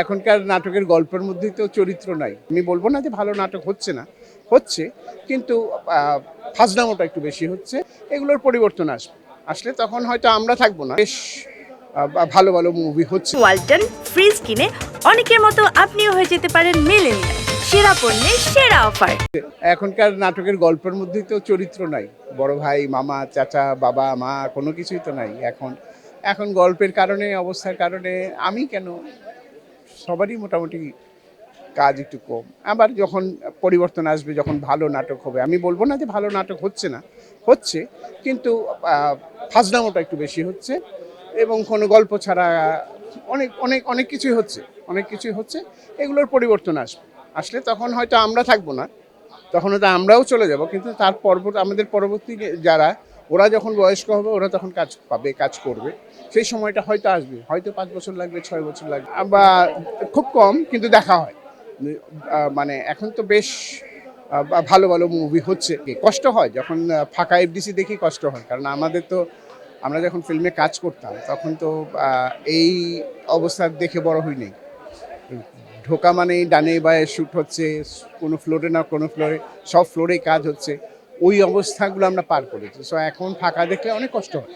এখনকার নাটকের গল্পের মধ্যেই তো চরিত্র নাই। আমি বলবো না যে ভালো নাটক হচ্ছে না, হচ্ছে, কিন্তু ফাজলামোটা একটু বেশি হচ্ছে। এগুলোর পরিবর্তন আসলে তখন হয়তো আমরা থাকবো না। বেশ ভালো ভালো মুভি হচ্ছে। ওয়ালটন ফ্রিজ কিনে অনেকের মতো আপনিও হয়ে যেতে পারেন মিলেনিয়াল। সেরা পণ্যের সেরা অফার। এখনকার নাটকের গল্পের মধ্যেই তো চরিত্র নাই। বড় ভাই, মামা, চাচা, বাবা, মা কোনো কিছুই তো নাই এখন গল্পের কারণে, অবস্থার কারণে আমি কেন, সবারই মোটামুটি কাজ একটু কম। আবার যখন পরিবর্তন আসবে, যখন ভালো নাটক হবে, আমি বলবো না যে ভালো নাটক হচ্ছে না, হচ্ছে, কিন্তু ফাজলামোটা একটু বেশি হচ্ছে এবং কোনো গল্প ছাড়া অনেক অনেক অনেক কিছুই হচ্ছে, এগুলোর পরিবর্তন আসলে তখন হয়তো আমরা থাকবো না, তখন হয়তো আমরাও চলে যাব, কিন্তু আমাদের পরবর্তী যারা, ওরা যখন বয়স্ক হবে, ওরা তখন কাজ পাবে, কাজ করবে, সেই সময়টা হয়তো আসবে, হয়তো 5 বছর লাগবে, 6 বছর লাগবে, বা খুব কম, কিন্তু দেখা হয়। মানে এখন তো বেশ ভালো ভালো মুভি হচ্ছে। কষ্ট হয় যখন ফাঁকা এফডিসি দেখি, কষ্ট হয়, কারণ আমরা যখন ফিল্মে কাজ করতাম তখন তো এই অবস্থা দেখে বড় হইনি। ঢোকা মানেই ডানে বায়ে শ্যুট হচ্ছে, কোনো ফ্লোরে না কোনো ফ্লোরে, সব ফ্লোরেই কাজ হচ্ছে। ওই অবস্থাগুলো আমরা পার করেছি। সো এখন ফাঁকা দেখলে অনেক কষ্ট হয়।